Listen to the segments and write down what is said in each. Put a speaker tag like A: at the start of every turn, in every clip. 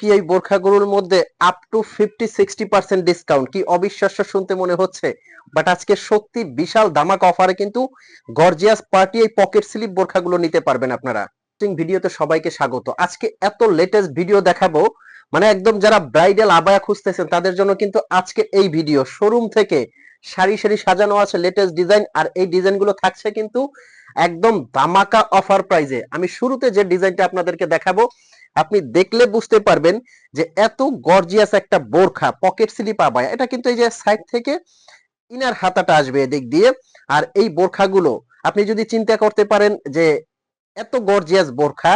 A: কি এই বোরখাগুলোর মধ্যে আপ টু 50-60% ডিসকাউন্ট, কি অবিশ্বাস্য শুনতে মনে হচ্ছে, বাট আজকে সত্যি বিশাল ধামাকা অফারে কিন্তু গর্জিয়াস পার্টি এই পকেট স্লিপ বোরখাগুলো নিতে পারবেন আপনারা। ভিডিওতে সবাইকে স্বাগত। আজকে এত লেটেস্ট ভিডিও দেখাবো, মানে একদম যারা ব্রাইডাল আবায়া খুঁজতেছেন তাদের জন্য কিন্তু আজকে এই ভিডিও। শোরুম থেকে সারি সারি সাজানো আছে লেটেস্ট ডিজাইন, আর এই ডিজাইনগুলো থাকছে কিন্তু একদম ধামাকা অফার প্রাইজে। আমি শুরুতে যে ডিজাইনটা আপনাদেরকে দেখাবো, আপনি দেখলে বুঝতে পারবেন যে এত গর্জিয়াস একটা বোরখা পকেট স্লিপ আবায়া, এটা কিন্তু এই যে সাইড থেকে ইনার হাতাটা আসবে এদিক দিয়ে। আর এই বোরখাগুলো আপনি যদি চিন্তা করতে পারেন যে এত গর্জিয়াস বোরখা,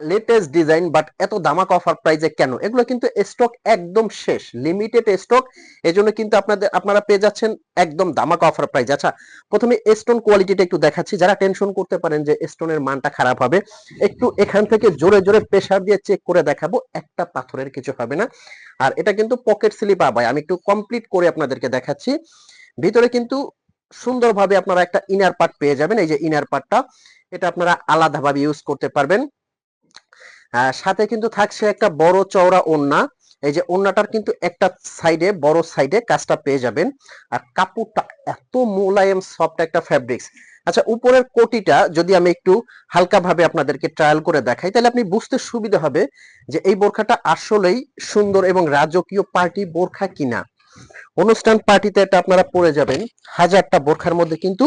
A: লেটেস্ট ডিজাইন, বাট এত দামাক অফার প্রাইজে কেন? এগুলো কিন্তু স্টক একদম শেষ, লিমিটেড স্টক, এজন্য কিন্তু আপনারা পেয়ে যাচ্ছেন একদম দামাক অফার প্রাইজ। আচ্ছা, প্রথমে স্টোন কোয়ালিটিটা একটু দেখাচ্ছি। যারা টেনশন করতে পারেন যে স্টোনের মানটা খারাপ হবে, একটু এখান থেকে জোরে জোরে প্রেসার দিয়ে চেক করে দেখাবো, একটা পাথরের কিছু হবে না। আর এটা কিন্তু পকেট স্লিপ আবায়া, আমি একটু কমপ্লিট করে আপনাদেরকে দেখাচ্ছি। ভিতরে কিন্তু সুন্দরভাবে আপনারা একটা ইনার পার্ট পেয়ে যাবেন। এই যে ইনার পার্টটা, এটা আপনারা আলাদাভাবে ইউজ করতে পারবেন। সাথে কিন্তু থাকছে একটা বড় চওড়া ওড়না। এই যে ওড়নাটার কিন্তু একটা সাইডে, বড় সাইডে কাজটা পেয়ে যাবেন। আর কাপড়টা এত মোলায়েম সফট একটা ফ্যাব্রিক্স। আচ্ছা, উপরের কোটিটা যদি আমি একটু হালকা ভাবে আপনাদেরকে ট্রায়াল করে দেখাই, তাহলে আপনি বুঝতে সুবিধা হবে যে এই বোরখাটা আসলেই সুন্দর এবং রাজকীয় পার্টি বোরখা কিনা। অনুষ্ঠান পার্টিতে এটা আপনারা পরে যাবেন, হাজারটা বোরখার মধ্যে কিন্তু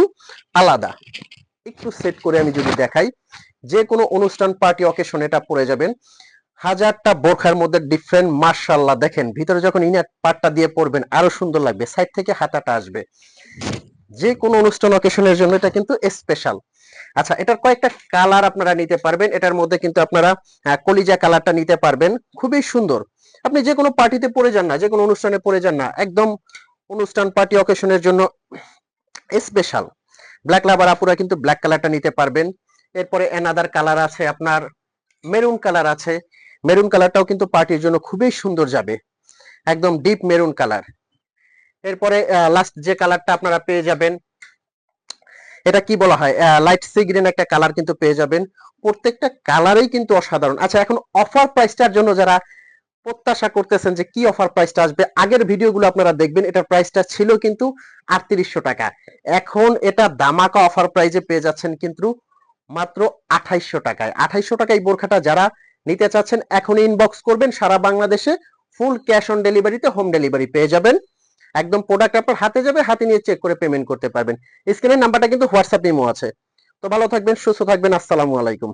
A: আলাদা। একটু সেট করে আমি যদি দেখাই, যে কোনো অনুষ্ঠান পার্টি অকেশন এটা পরে যাবেন, হাজারটা বোরখার মধ্যে ডিফারেন্ট। মার্শাল্লাহ, দেখেন ভিতরে যখন ইনার পার্টটা দিয়ে পরবেন আরো সুন্দর লাগবে, সাইড থেকে হাতাটা আসবে। যে কোনো অনুষ্ঠান অকেশনের জন্য এটা কিন্তু স্পেশাল। আচ্ছা, এটার কয়েকটা কালার আপনারা নিতে পারবেন। এটার মধ্যে কিন্তু আপনারা কলিজা কালারটা নিতে পারবেন, খুবই সুন্দর। আপনি যে কোনো পার্টিতে পরে যান না, যে কোনো অনুষ্ঠানে পরে যান না, একদম অনুষ্ঠান পার্টি অকেশনের জন্য স্পেশাল। ব্ল্যাক লাভার আপুরা কিন্তু ব্ল্যাক কালারটা নিতে পারবেন। এরপরে অ্যানাদার কালার আছে আপনার, মেরুন কালার আছে। মেরুন কালারটাও কিন্তু পার্টির জন্য খুবই সুন্দর যাবে, একদম ডিপ মেরুন কালার। এরপরে লাস্ট যে কালারটা আপনারা পেয়ে যাবেন, এটা কি বলা হয়, লাইট সি গ্রিন একটা কালার কিন্তু পেয়ে যাবেন। প্রত্যেকটা কালারই কিন্তু অসাধারণ। আচ্ছা, এখন অফার প্রাইসটার জন্য যারা প্রত্যাশা করতেছেন যে কি অফার প্রাইসটা আসবে, আগের ভিডিওগুলো আপনারা দেখবেন, এটার প্রাইসটা ছিল কিন্তু 3800 টাকা। এখন এটা দামাকা অফার প্রাইজে পেয়ে যাচ্ছেন কিন্তু মাত্র 2800 টাকায়। 2800 টাকায় এই বোরখাটা যারা নিতে চাচ্ছেন এখন ইনবক্স করবেন, সারা বাংলাদেশে ফুল ক্যাশ অন ডেলিভারিতে হোম ডেলিভারি পেয়ে যাবেন। একদম প্রোডাক্ট আপনার হাতে যাবে, হাতে নিয়ে চেক করে পেমেন্ট করতে পারবেন। স্ক্রিনের নাম্বারটা কিন্তু হোয়াটসঅ্যাপ ইমো আছে। তো ভালো থাকবেন, সুস্থ থাকবেন, আসসালামু আলাইকুম।